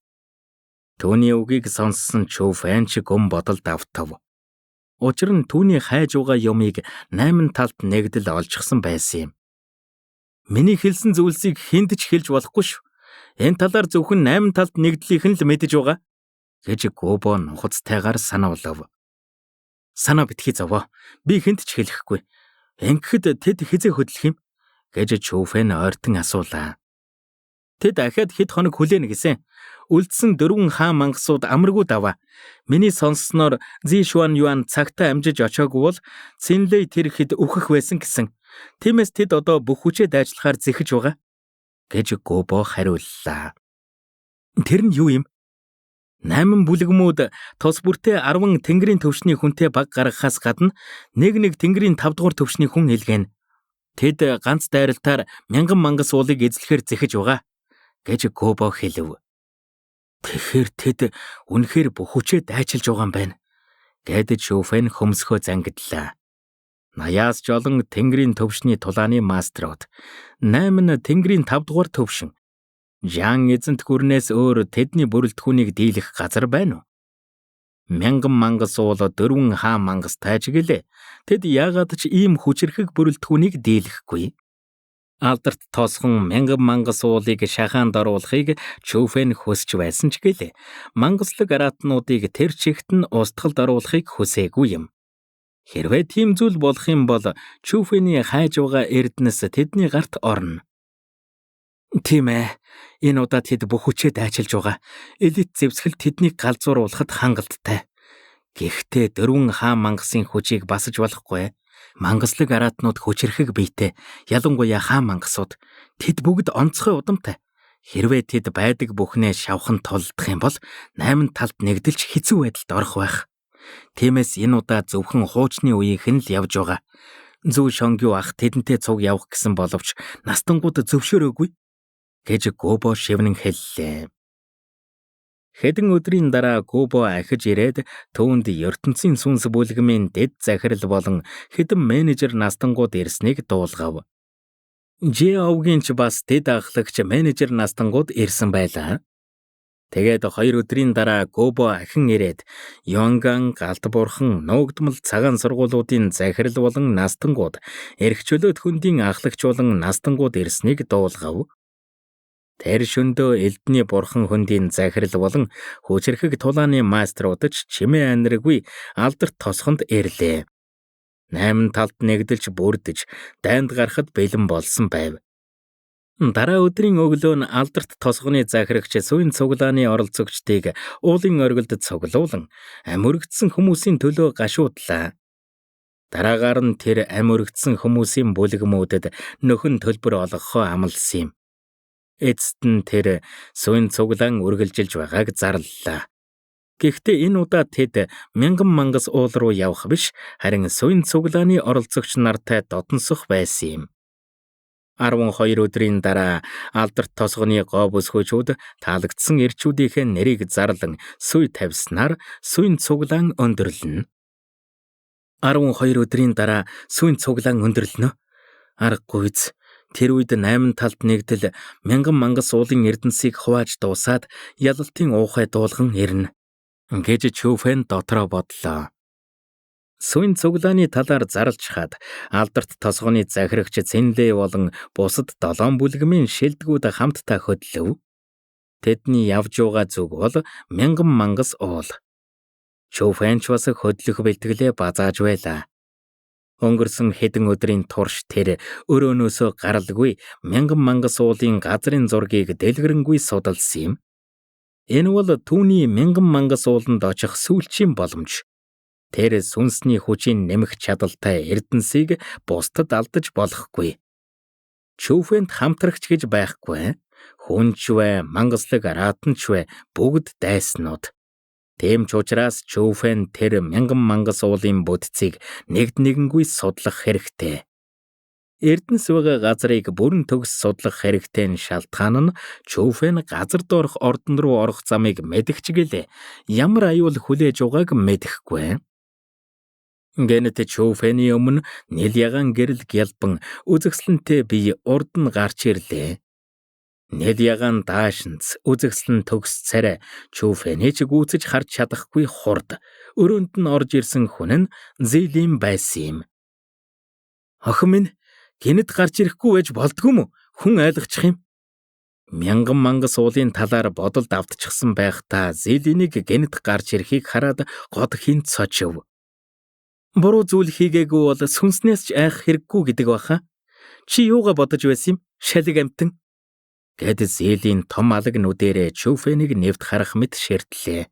Түүний үгийг сонссон Чүфэн ч гүн бодолд автав. Учир нь түүний хайж байгаа юмыг 8 талд нэгдэл олжчихсан байсан юм. Миний хэлсэн зүйлсийг хүнд ч хэлж болохгүй шүү. Энэ талаар зөвхөн 8 талд нэгдлийг нь л мэдэж байгаа гэж Гобо нухацтайгаар санаулав. Санаа битгий зовоо. Би хүнд ч хэлэхгүй. Ингэхэд тэд хизээ хөдлөх юм гэж Чүфэн ойртон асуулаа. Тэд дахиад хэд хоног хүлээнэ гэсэн. Үлдсэн 4 хаан мангасууд амаргүй даваа. Миний сонссноор Зишуан Юан цагтаа амжиж очоогүй бол Цинлэй тэр хэд үхэх байсан гэсэн. Тиймээс тэд одоо бүх хүчээ дайжлахаар зэхэж байгаа гэж Гобо хариуллаа. Тэр нь юу юм? 8 бүлэгмүүд тус бүртээ 10 тэнгэрийн төвшний хүнтэй баг гаргахаас гадна нэг тэнгэрийн 5 дугаар төвшний хүн илгээнэ. Тэд ганц дайралтаар 1000 мангас уулыг эзлэхээр зэхэж байгаа гэж Гобо хэлв. Тэгэхээр тэд үнэхээр бүх хүчээ дайчилж байгаа юм байна гэдэг Чүфэн хөмсгөө зангидлаа. 80-аас жолон тэнгэрийн төвшний тулааны мастерууд 8 тэнгэрийн 5 дугаар төвшин Жан эзэнт гүрнээс өөр тэдний бүрэлдэхүүнийг дийлэх газар байна уу? 1000 мангас уул 4 хаан мангас тайжгэлээ. Тэд яагаад ч ийм хүчрхэг бүрэлдэхүүнийг дийлэхгүй? Алдарт тоосхон 1000 мангас уулыг шахаанд оруулахыг Чүфэн хүсч байсан ч гэлээ. Мангаслаг араатнуудыг тэр чигт нь устгалд оруулахыг хүсээгүй юм. Хэрвээ тийм зүйл болох юм бол Чүфэний хайж байгаа эрдэнэс тэдний гарт орно. Тийм ээ. Энэ удаа тэд бүх хүчээ дайчилж байгаа. Элит зэвсгэл тэднийг галзууруулахад хангалттай. Гэхдээ 4 хаан мангасын хүчийг басаж болохгүй. Мангаслаг араатнууд хүчрхэг биетэй. Ялангуяа хаан мангасууд. Тэд бүгд онцгой удамтай. Хэрвээ тэд байдаг бүхнээ шавхан тулдах юм бол 8 талд нэгдэлж хэцүү байдалд орох байх. Тиймээс энэ удаа зөвхөн хуучны үеийнх нь л явж байгаа. Зүү Шонгю ах тэдэнтэй цуг явах гэсэн боловч настангууд зөвшөөрөөгүй гэж Гобо шивнэн хэллээ. Хэдэн өдрийн дараа Гобо ахиж ирээд түүнд ертөнцийн сүнс бүлгэмийн дэд захирал болон хэдэн менежер настангууд ирснийг дуулгав. Жиовгийн ч бас дэд ахлагч менежер настангууд ирсэн байлаа. Тэгээд 2 өдрийн дараа Гобо ахин ирээд Йонган, Галт бурхан, нуугдмал цагаан сургуулиудын захирал болон настангууд, эрх чөлөөт хөндийн ахлагч болон настангууд ирснийг дуулгав. Тэр шөндөө элдний бурхан хөндийн захирал болон хүчрхэг тулааны мастерууд ч чимээ аниргүй алдарт тосгонд ирлээ. 8 талд нэгдэлж бүрдэж дайнд гарахад бэлэн болсон байв. Дараа өдрийн өглөө нь алдарт тосгоны захирагч суин цуглааны оролцогчдыг уулын оргилд цуглуулan амөргдсөн хүмүүсийн төлөө гашуудлаа. Дараагаар нь тэр амөргдсөн хүмүүсийн бүлгэмүүдэд нөхөн төлбөр олгохоо амласан юм. Эцэст нь тэр суин цуглаан үргэлжилж байгааг зарлалаа. Гэхдээ энэ удаа тэд 1000 мангас уул руу явах биш, харин суин цуглааны оролцогч нартай додонсох байсан юм. 12 өдрийн дараа алдарт тосгоны гоо бүсгүйчүүд таалагдсан эрчүүдийнхээ нэрийг зарлан суй тавьснаар суин цуглаан өндөрлөнө. 12 өдрийн дараа суин цуглаан өндөрлөнө. Аргагүйц. Тэр үед 8 талд нэгдэл 1000 мангас уулын эрдэнсийг хувааж дуусаад ялалтын уухай дуулган ирнэ гэж Чүфэн дотроо бодлоо. Суин цуглааны талаар зарлж хаад алдарт тосгоны захирагч Цинлэй болон бусад 7 бүлгэмийн шилдэгүүд хамтдаа хөдлөв. Тэдний явж байгаа зүг бол 1000 мангас уул. Чүфэн ч бас хөдлөх бэлтгэлээ базааж байлаа. Өнгөрсөн хэдэн өдрийн турш тэр өрөөнөөсөө гаралгүй 1000 мангас уулын газрын зургийг дэлгэрэнгүй судалсан юм. Энэ бол түүний 1000 мангас ууланд очих сүүлчийн боломж. Тэр сүнсний хүчийн нэмэх чадалтай эрдэнсийг бусдад алдаж болохгүй. Чүфэнд хамтрагч гэж байхгүй. Хүнч вэ, мангаслаг араатанч вэ, бүгд дайснууд. Тийм ч учраас Чүфэн тэр 1000 мангас уулын бүтцийг нэгднэгэнгүй судлах хэрэгтэй. Эрдэнэс байгаа газрыг бүрэн төгс судлах хэрэгтэй нь шалтгаан нь Чүфэн газар доорх ордон руу орох замыг мэдгч гэлээ. Ямар аюул хүлээж байгааг мэдэхгүй. Гэнэт Чүфэний өмнө нийл ягаан гэрэл гялбан үзэгсэлэнтэй бие урд нь гарч ирлээ. Нийл ягаан даашинц үзэгсэлэн төгс царай Чүфэний ч гүйцэж харж чадахгүй хурд өрөөнд нь орж ирсэн хүн нь Зэлийн байсан юм. Охин минь гинэд гарч ирэхгүй байж болдгүй мө? Хүн ойлгочих юм. Мянган мангас уулын талаар бодолд автчихсан байхдаа Зэлинийг гинэд гарч ирэхийг хараад годхийн цочив. Буруу зүйл хийгээгүй бол сүнснээс ч айх хэрэггүй гэдэг баха. Чи юугаа бодож байсан юм? Шалиг амтан. Гэд Зэлийн том алаг нүдэрээ Чүфэнийг нэвт харах мэт ширтлээ.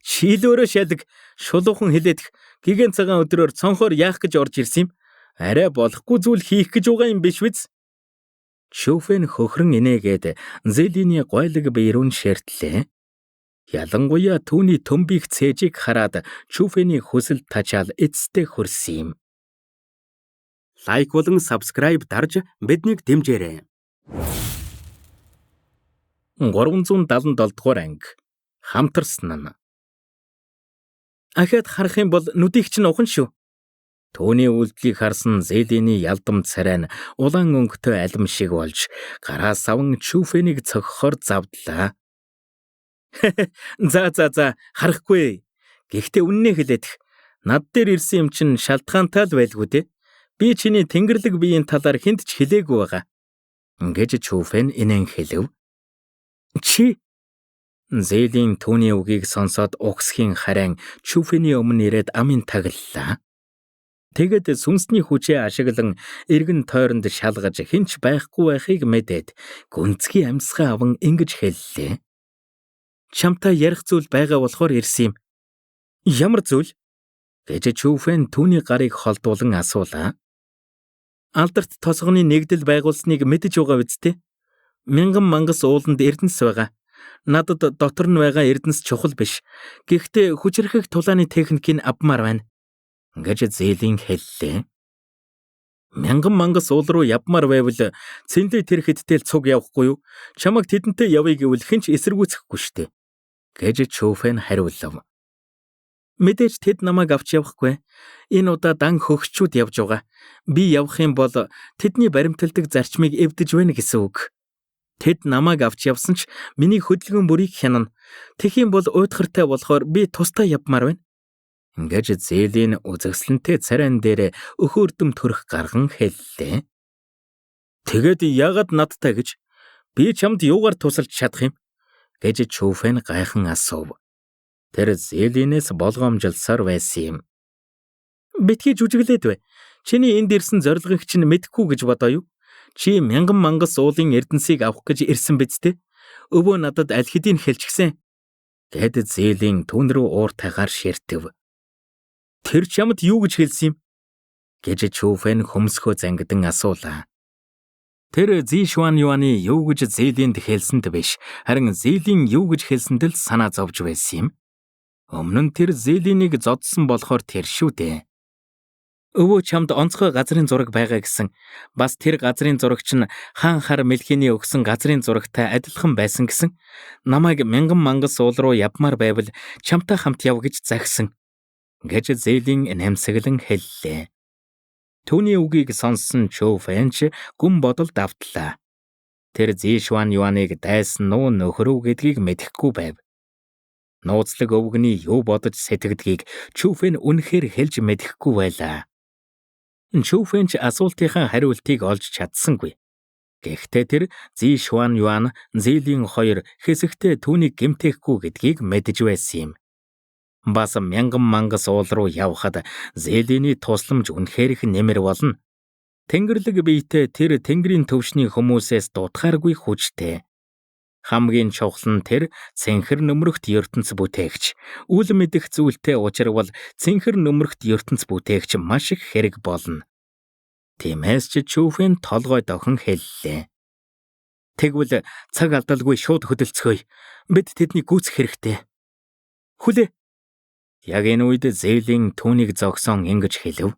Чи л өөрөө шалиг шулуухан хилэдэх гигэн цагаан өдрөөр цонхоор яах гэж орж ирсэн юм? Арай болохгүй зүйл хийх гэж байгаа юм биш биз? Чүфэн хөхрөн инээгээд Зэлиний гойлог биерүүн ширтлээ. Ялангуяа түүний төмбийг цээжийг хараад Чүфэний хүсэл тачаал эцэстээ хүрсэн юм. Лайк болон subscribe дарж биднийг дэмжээрэй. 377 дугаар анги. Хамтарсан нь. Ахад харах юм бол нүдийг чинь ухан шүү. Төвний үйлдэлийг харсан Зэлиний ялдам царай нь улаан өнгөтэй алим шиг болж гараас аван Чүфэнийг цогхоор завдлаа. За харахгүй. Гэхдээ үннээ хэлэдэх. Над дээр ирсэн юм чинь шалтгаантай л байлгүй дээ. Би чиний тэнгэрлэг биеийн талаар хүнд ч хэлээгүй байгаа. Ингэж Чүфэн инэн хэлв. Чи Зэлийн түүний үгийг сонсоод угсхийн харин Чүфэний өмнө ирээд амын таглалаа. Тэгэд сүнсний хүчээ ашиглан эргэн тойронд шалгаж хинч байхгүй байхыг мэдээд гүнзгий амьсгаа аван ингэж хэллээ. Чамтай ярих зүйл байгаа болохоор ирсэн юм. Ямар зүйл? Гэж Чүфэн түүний гарыг холдуулан асуулаа. Алдарт тосгоны нэгдэл байгуулсныг мэдэж байгаа биз дээ? Мянган мангас ууланд эрдэнэс байгаа. Надад дотор нь байгаа эрдэнэс чухал биш. Гэхдээ хүчрхэг тулааны техникийг авмаар байна. Гэж Зэлийн хэллээ. Мянган мангас уул руу явмаар байвал цэнлээ тэр хэдтэл цуг явахгүй юу? Чамайг тэдэнтэй явъя гэвэл хинч эсэргүүцэхгүй штэ. Гэж Чүфэн хариулав. Мэдээж тэд намайг авч явахгүй. Энэ удаа дан хөгчүүд явж байгаа. Би явах юм бол тэдний баримталдаг зарчмыг эвдэж байна гэсэн үг. Тэд намайг авч явсан ч миний хөдөлгөөн бүрийг хянана. Тэгэх юм бол уйдгартай болохоор би тусдаа явмаар байна. Ингэж Зэлийн үзэгсэлэнтэй царайн дээр өхөөрдөм төрөх гарган хэллээ. Тэгээд яагаад надтай гэж? Би чамд юугаар тусалж чадах юм? Гэж Чүфэн гайхан асуув. Тэр Зэлинээс болгоомжилсаар байсан юм. Битгий жүжиглээд бай. Чиний энд ирсэн зорилгыг чинь мэдэхгүй гэж бодоо юу? Чи мянган мангас уулын эрдэнсийг авах гэж ирсэн биз дээ? Өвөө надад аль хэдийн хэлчихсэн. Гэд Зэлийн түүн рүү ууртайгаар ширтэв. Тэр чамд юу гэж хэлсэн юм? Гэж Чүфэн хөмсгөө зангидан асуулаа. Тэр Зишуан Юаны юу гэж Зэлинд хэлсэнд биш, харин Зэлийн юу гэж хэлсэнд л санаа зовж байсан юм. Өмнө нь тэр Зэлинийг зодсон болохоор тэр шүү дээ. Өвөө чамд онцгой газрын зураг байгаа гэсэн. Бас тэр газрын зурагч нь хаан хар мэлхийний өгсөн газрын зурагтай адилхан байсан гэсэн. Намайг мянган мангас уул руу явмаар байвал чамтай хамт яв гэж загсан. Гэж Зэлийн намсаглан хэллээ. Түүний үгийг сонссон Чүфэн ч гүн бодолд автлаа. Тэр Зишуан Юаныг дайсан нуу нөхрөө гэдгийг мэдэхгүй байв. Нууцлаг өвгөний юу бодож сэтгэдгийг Чүфэн үнэхээр хэлж мэдэхгүй байлаа. Чүфэн ч асуултынхаа хариултыг олж чадсангүй. Гэхдээ тэр Зишуан Юан Зэлийн хоёр хэсэгтээ түүнийг гэмтээхгүй гэдгийг мэдэж байсан юм. Бас мянган мангас уул руу явхад Зэлиний тусламж үнэхээр их нэмэр болно. Тэнгэрлэг биетэй тэр тэнгэрийн төвшний хүмүүсээс дутхааргүй хүчтэй. Хамгийн чухал нь тэр цэнхэр нөмрөгт ертөнц бүтээгч. Үл мэдэх зүйлтэй учрвал цэнхэр нөмрөгт ертөнц бүтээгч маш их хэрэг болно. Тиймээс ч Чүфэн толгой дохин хэллээ. Тэгвэл цаг алдалгүй шууд хөдөлцгөөе. Бид тэднийг гүйцэх хэрэгтэй. Хүлээ. Яг энэ үед Зэлийн түүнийг зогсон ингэж хэлв.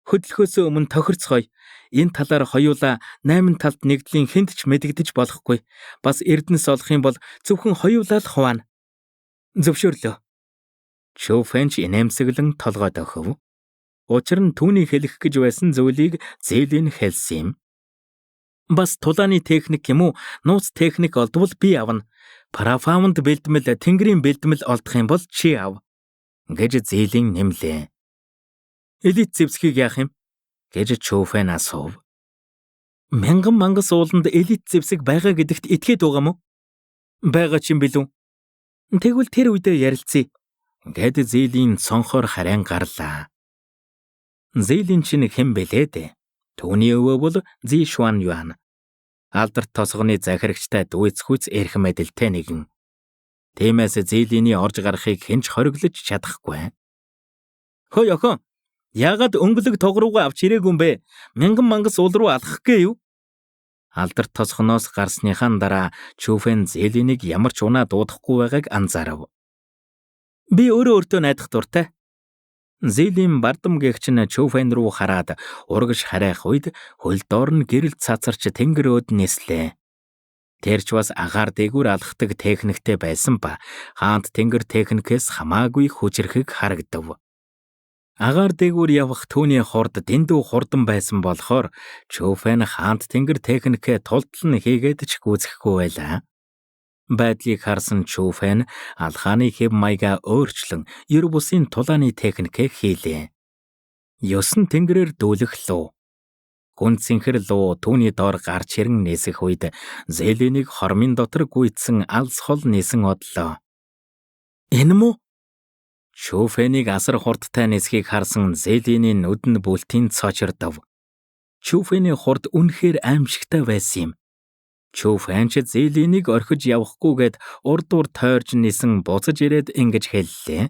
Хөдлөхөөс өмнө тохирцгоё. Энэ талаар хоёулаа 8 талд нэгдлийн хүнд ч мэдэгдэж болохгүй. Бас эрдэнэс олох юм бол зөвхөн хоёулаа л хуваана. Зөвшөөрлөө. Чүфэн ч инээмсэглэн толгой дохив. Учир нь түүний хэлэх гэж байсан зүйлийг Зэлийн хэлсэн юм. Бас тулааны техник юм уу, нууц техник олдвол би авна. Парафаунд бэлдмэл, тэнгэрийн бэлдмэл олдох юм бол чи ав. Гэж Зэлийн нэмлээ. Элит зэвсгийг яах юм? Гэж Чүфэн асуув. Мянган мангас ууланд элит зэвсэг байгаа гэдэгт итгээд байгаа мó? Байгаа ч юм билүү? Тэгвэл тэр үедээ ярилцъя. Гэд Зэлийн цонхоор харин гарлаа. Зэлийн чинь хэн бэлээ дээ? Түүний өвөө бол Зишуан Юан. Алдарт тосгоны захирагчтай дүйцхүйц эрх мэдэлтэй нэгэн. Тиймээс Зэлиний орж гарахыг хэн ч хориглож чадахгүй. Хөөе охин, яагаад өнгөлөг тог руугаа авч ирээгүй юм бэ? Мянган мангас уул руу алхах гээ юу? Алдарт тосгоноос гарсныхаа дараа Чүфэн Зэлинийг ямар ч унаа дуудахгүй байгааг анзаарав. Би өөртөө найдах дуртай. Зэлийн бардам гэгч нь Чүфэн рүү хараад урагш харайх үед хөл доор нь гэрэл цацарч тэнгэрөөд нислээ. Тэр ч бас агаар дээгүүр алхдаг техниктэй байсан ба хаант тэнгэр техникээс хамаагүй хүчрэхэг харагдав. Агаар дээгүүр явах түүний хурд дэндүү хурдан байсан болохоор Чүфэн хаант тэнгэр техникээ тултал нь хийгээд ч гүйцэхгүй байлаа. Байдлыг харсан Чүфэн алхааны хэв маягаа өөрчлөн ер бусын тулааны техникээ хийлээ. Ёсон тэнгэрээр дүүлэх луу. Гүнцэнхэр луу түүний доор гарч ирэн нисэх үед Зэлинийг хормын дотор гүйцсэн алс хол нисэн одлоо. Энэ муу? Чүфэнийг асар хурдтай нисхийг харсан Зэлиний нүдэн бүлтийн цочирдов. Чүфэний хурд үнэхээр аимшигтай байсан юм. Чүфэн ч Зэлинийг орхиж явахгүйгээд урдуур тойрж нисэн буцаж ирээд ингэж хэллээ.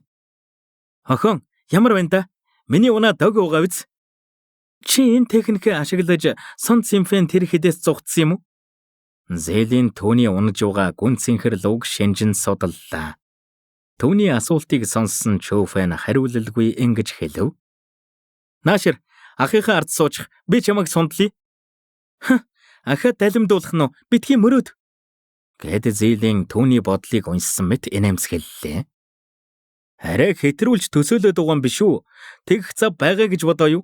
Охин, ямар байна да? Миний унаа дог угаа биз? Чи энэ техникээ ашиглаж сон симфэн тэр хэдээс зугтсан юм уу? Зэлийн түүний унаж угаа гүнцэнхэр луг шинжин судаллаа. Түүний асуултыг сонссон Чүфэн хариулалгүй ингэж хэлв. Наашир, ахыхаа ард суучих. Би чамайг сундлая. Ахад далимдуулах нь битгий мөрөөд. Гэд Зэлийн түүний бодлыг уншсан мэт инээмсэглэлээ. Арай хэтрүүлж төсөөлөд байгаа юм биш үү? Тэгэх цав байгаа гэж бодоо юу?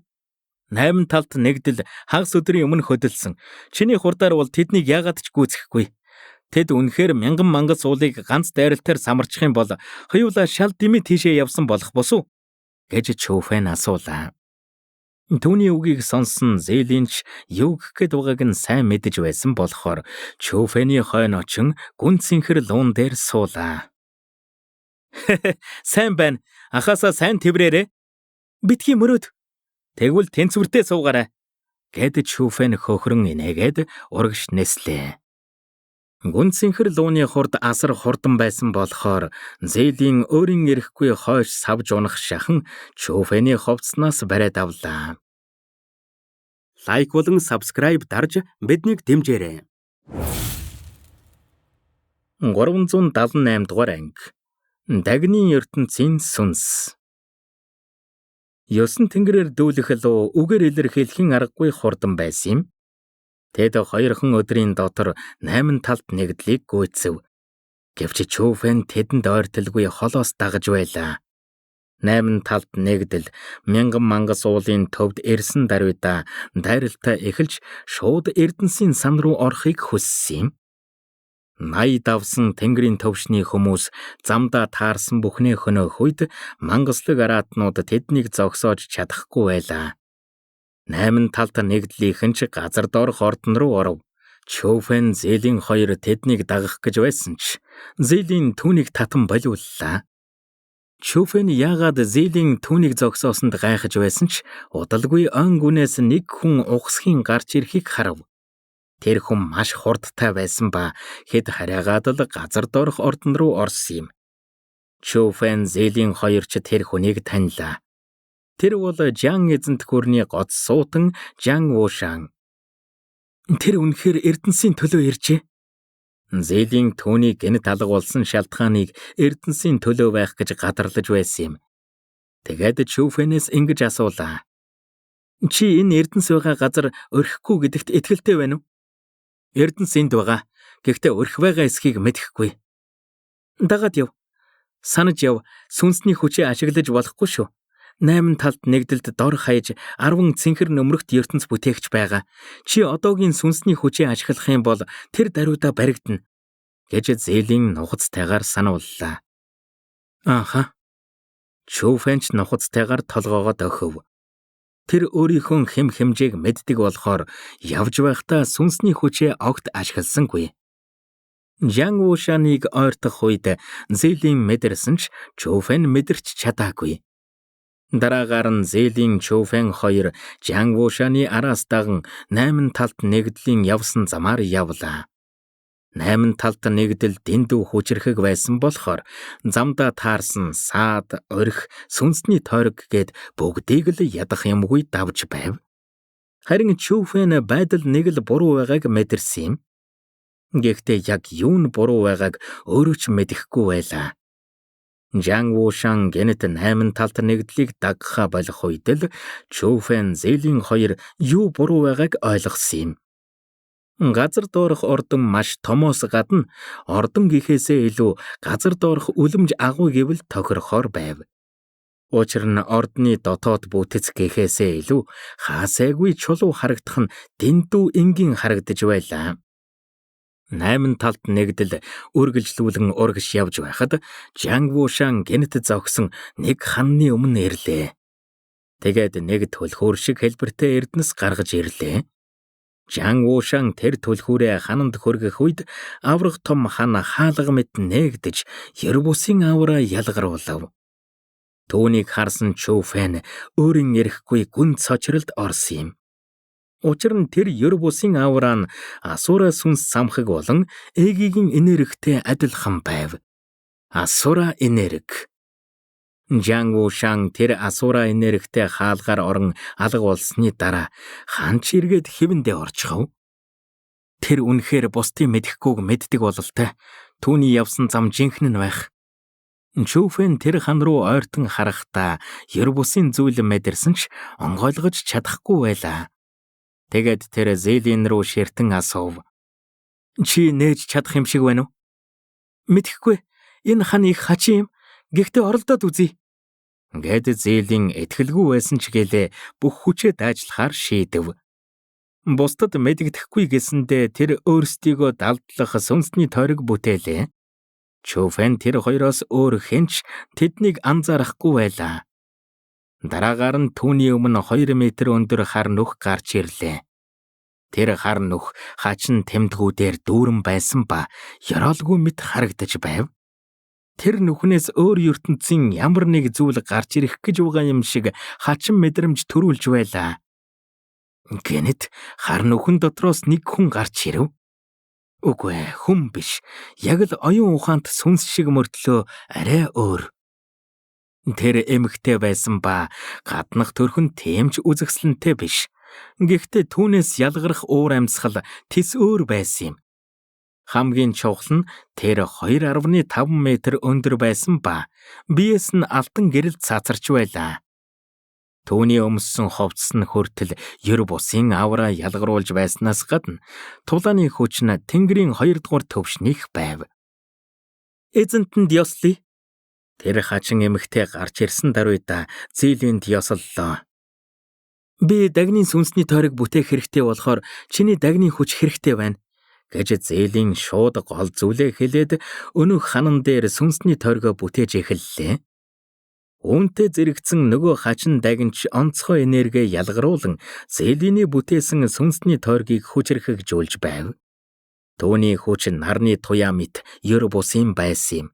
8 талд нэгдэл хагас өдрийн өмнө хөдөлсөн. Чиний хурдаар бол тэднийг яагаад ч гүйцэхгүй. Тэд үнэхээр мянган мангас уулыг ганц дайралтаар самарчих юм бол хоёулаа шал дэмий тийшээ явсан болох босуу? Гэж Чүфэн асуулаа. Түүний үгийг сонссон Зэлинч юу гэхэд байгааг нь сайн мэдэж байсан болохоор Чүфэний хойно очин гүнцэнхэр луун дээр суулаа. Сайн байна. Ахаасаа сайн тэврээрээ. Битгий мөрөөд. Тэгвэл тэнцвэртэй суугаарай. Гэд Чүфэн хөхрөн инээгээд урагш нэслээ. Гүнцэнхэр лууны хурд асар хурдан байсан болохоор Зэлийн өөрийн эрэхгүй хойш савж унах шахан Чүфэний ховцноос бариад авлаа. Лайк болон subscribe дарж биднийг дэмжээрэй. 378 дугаар анги. Дагны ертөнцийн сүнс. Ёсон тэнгэрээр дүүлэх луу үгээр илэрхийлэхийн аргагүй хурдан байсан юм. Тэд 2 өдрийн дотор 8 талд нэгдлийг гүйцэв. Гэвч Чүфэн тэдэнд ойртолгүй холоос дагаж байлаа. 8 талд нэгдэл мянган мангас уулын төвд ирсэн даруйда дайралтаа эхэлж шууд Эрдэнсийн сан руу орохыг хүссэн юм. 80 давсан тэнгэрийн төвшний хүмүүс замдаа таарсан бүхнээ хөнөөх үед мангаслаг араатнууд тэднийг зогсоож чадахгүй байлаа. 8 талд нэгдлийнхэн ч газар доорх ордон руу оров. Чүфэн Зэлийн хоёр тэднийг дагах гэж байсан ч Зэлийн түүнийг татан болиуллаа. Чүфэн яагаад Зэлийн түүнийг зогсоосонд гайхаж байсан ч удалгүй он гүнээс нэг хүн угсхийн гарч ирэхийг харав. Тэр хүн маш хурдтай байсан ба хэд хараагаад л газар доорх ордон руу орсон юм. Чүфэн Зэлийн хоёр ч тэр хүнийг танилаа. Тэр бол Жан эзэнт гүрний гоц суутан Жан Вушан. Тэр үнэхээр Эрдэнсийн төлөө иржээ. Зэлийн түүний гэнэт алга болсон шалтгааныг Эрдэнсийн төлөө байх гэж гадарлаж байсан юм. Тэгээд Чүфэнээс ингэж асуулаа. Чи энэ Эрдэнс байгаа газар өрхгүй гэдэгт итгэлтэй байна уу? Эрдэнс энд байгаа. Гэхдээ өрх байгаа эсхийг мэдэхгүй. Дагаад яв. Санаж яв, сүнсний хүчээ ашиглаж болохгүй шүү. 8 талд нэгдэлд дор хаяж 10 цэнхэр нөмрөгт ертөнц бүтээгч байгаа. Чи одоогийн сүнсний хүчээ ашиглах юм бол тэр даруйдаа баригдана гэж Зээлийн нухацтайгаар санууллаа. Ааха. Чүфэнч нухацтайгаар толгоогоо дохив. Тэр өөрийнхөө хэм хэмжээг мэддэг болохоор явж байхдаа сүнсний хүчээ огт ашигласангүй. Жан Вушаныг ойртох үед Зээлийн мэдэрсэн ч Чүфэн мэдэрч чадаагүй. Дараагаар нь Зээлийн Чүфэн хоёр Жан Вушаны араас даган 8 талд нэгдлийн явсан замаар явлаа. 8 талд нэгдэл дэндүү хүчрхэг байсан болохоор замдаа таарсан саад, орхи, сүнсний тойрог гээд бүгдийг л ядах юмгүй давж байв. Харин Чүфэн байдал нэг л буруу байгааг мэдэрсэн юм. Гэхдээ яг юу нь буруу байгааг өөрөө ч мэдэхгүй байлаа. Жан Вушан гэнэт 8 талд нэгдлийг дагахаа болох үед л Чүфэн Зээлийн хоёр юу буруу байгааг ойлгосон юм. Газар доорх ордон маш томоос гадна ордон гэхээсээ илүү газар доорх үлэмж агуу гэвэл тохирохоор байв. Учир нь ордны дотоод бүтэц гэхээсээ илүү хаасайгүй чулуу харагдах нь дэндүү энгийн харагдаж байлаа. 8 талд нэгдэл үргэлжлүүлэн урагш явж байхад Жан Вушан гэнэт зогсон нэг ханны өмнө ирлээ. Тэгээд нэг төлхүүр шиг хэлбэртэй эрдэнэс гаргаж ирлээ. Жан Вушан тэр төлхүүрээ хананд хүргэх үед аврах том хан хаалга мэт нээгдэж ер бусын авраа ялгаруулав. Түүнийг харсан Чүфэн өөрийн эрэхгүй гүн цочролд орсон юм. Учир нь тэр ер бусын авраа нь Асура сүнс самхаг болон Эгигийн энергтэй адилхан байв. Асура энерги. Жан Вушан тэр Асура энергтэй хаалгаар орон алга болсны дараа ханч эргээд хэвэндээ орчихов. Тэр үнэхээр бусдын мэдэхгүйг мэддэг бололтой. Түүний явсан зам жинхэнэ нь байх. Чүфэн тэр хан руу ойртон харахтаа ер бусын зүйл мэдэрсэн ч онгойлгож чадахгүй байлаа. Тэгээд тэр Зээлийн рүү ширтэн асуув. Чи нээж чадах юм шиг байна уу? Мэдхгүй. Энэ хан их хачин юм. Гэхдээ оролдоод үзье. Гэд Зээлийн итгэлгүй байсан ч гэлээ бүх хүчээ дайжлахаар шийдэв. Бусдад мэддэхгүй гэсэндээ тэр өөрсдийгөө далдлах сүнсний тойрог бүтээлээ. Чүфэн тэр хоёроос өөр хэнч тэднийг анзаарахгүй байлаа. Дараагаар нь түүний өмнө 2 метр өндөр хар нүх гарч ирлээ. Тэр хар нүх хачин тэмдгүүдээр дүүрэн байсан ба ёроолгүй мэт харагдаж байв. Тэр нүхнээс өөр ертөнцийн ямар нэг зүйл гарч ирэх гэж байгаа юм шиг хачин мэдрэмж төрүүлж байлаа. Гэнэт хар нүхэн дотроос нэг хүн гарч ирэв. Үгүй хүн биш. Яг л оюун ухаант сүнс шиг мөртлөө арай өөр. Тэр эмэгтэй байсан ба гаднах төрхөн тэмч үзэсгэлэнтэй биш. Гэхдээ түүнээс ялгарх уур амьсгал тис өөр байсан юм. Хамгийн чухал нь тэр 2.5 метр өндөр байсан ба биес нь алтан гэрэл цацарч байлаа. Түүний өмссөн хувцас нь хүртэл ер бусын авраа ялгаруулж байснаас гадна тулааны хүч нь Тэнгэрийн 2 дугаар төвшнийх байв. Эзэнтэнд ёслоё. Тэр хачин эмэгтэй гарч ирсэн даруйда Зээлийн ёслолоо. Би дагны сүнсний тойрог бүтээх хэрэгтэй болохоор чиний дагны хүч хэрэгтэй байна гэж Зээлийн шууд гол зүйлээ хэлээд өнөөх ханан дээр сүнсний тойргоо бүтээж эхэллээ. Үүнтэй зэрэгцэн нөгөө хачин дагнч онцгой энерги ялгаруулан Зээлиний бүтээсэн сүнсний тойргийг хүчрхэгжүүлж байв. Түүний хүч нарны туяа мэт ер бусын байсан юм.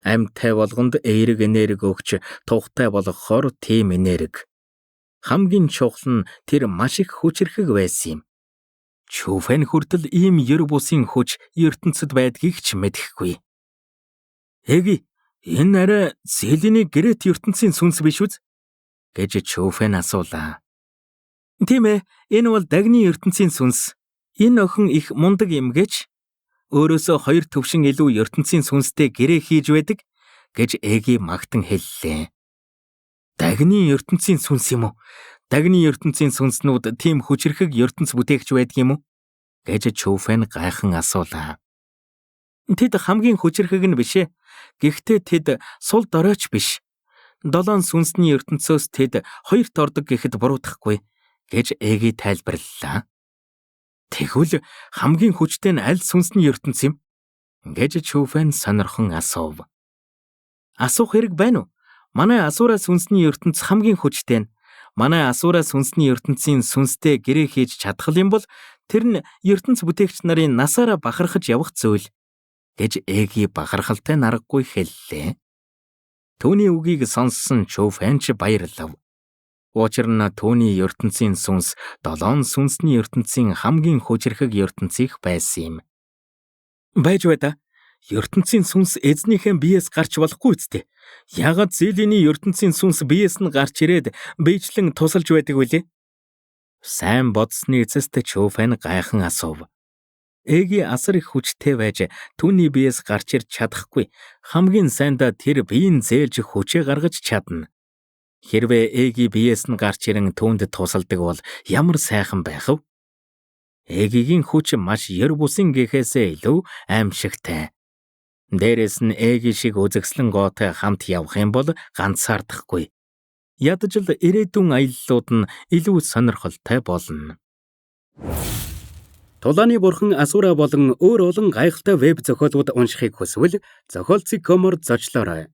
Амьтай болгонд эерэг энерги өгч тухтай болгохоор тийм энерги. Хамгийн чухал нь тэр маш их хүчрхэг байсан юм. Чүфэн хүртэл ийм ер бусын хүч ертөнцид байдгийг ч мэдэхгүй. Эги, энэ арай Зээлийн гэрээт ертөнцийн сүнс биш үз? Гэж Чүфэн асуулаа. Тийм ээ, энэ бол дагны ертөнцийн сүнс. Энэ охин их мундаг юм гэж өөрөөсөө 2 төвшин илүү ертөнцийн сүнстэй гэрээ хийж байдаг гэж Эги магтан хэллээ. Дагны ертөнцийн сүнс юм уу? Дагны ертөнцийн сүнснүүд тийм хүчрхэг ертөнц бүтээгч байдаг юм уу? Гэж Чүфэн гайхан асуулаа. Тэд хамгийн хүчрхэг нь бишээ. Гэхдээ тэд сул доройч биш. 7 сүнсний ертөнцөөс тэд 2-т ордог гэхэд буруутгахгүй гэж Эги тайлбарллаа. Тэгвэл хамгийн хүчтэй нь аль сүнсний ертөнц юм? Гэж Чүфэн сонирхон асуув. Асуух хэрэг байна уу? Манай Асура сүнсний ертөнц хамгийн хүчтэй нь. Манай Асура сүнсний ертөнцийн сүнстэй гэрээ хийж чадхал юм бол тэр нь ертөнц бүтээгч нарын насаараа бахархаж явах зүйл гэж Эги бахархалтай наргагүй хэллээ. Түүний үгийг сонссон Чүфэн ч баярлав. Учир нь түүний ертөнцийн сүнс 7 сүнсний ертөнцийн хамгийн хүчрхэг ертөнцийнх байсан юм. Байж бай та. ертөнцийн сүнс эзнийхээ биеэс гарч болохгүй үстэй. Яагаад Зилийн ертөнцийн сүнс биеэс нь гарч ирээд биечлэн тусалж байдаг вүлээ? Сайн бодсны эцэст Чүфэн гайхан асуув. Эги асар их хүчтэй байж түүний биеэс гарч ирж чадахгүй. Хамгийн сайндаа тэр биеийн зээлж хүчээ гаргаж чадна. Хэрвээ Эги биеэс нь гарч ирэн түүнд тусалдаг бол ямар сайхан байх вэ? Эгигийн хүч маш ер бусын гэхээсээ илүү аимшигтай. Дээрээс нь Эги шиг үзэгслэн gooтой хамт явах юм бол ганцаардахгүй. Ядаж л ирээдүйн аяллууд нь илүү сонирхолтой болно. Тулааны бурхан Асура болон өөр олон гайхалтай веб зохиолууд уншихыг хүсвэл зохиолцыг комор зочлоорой.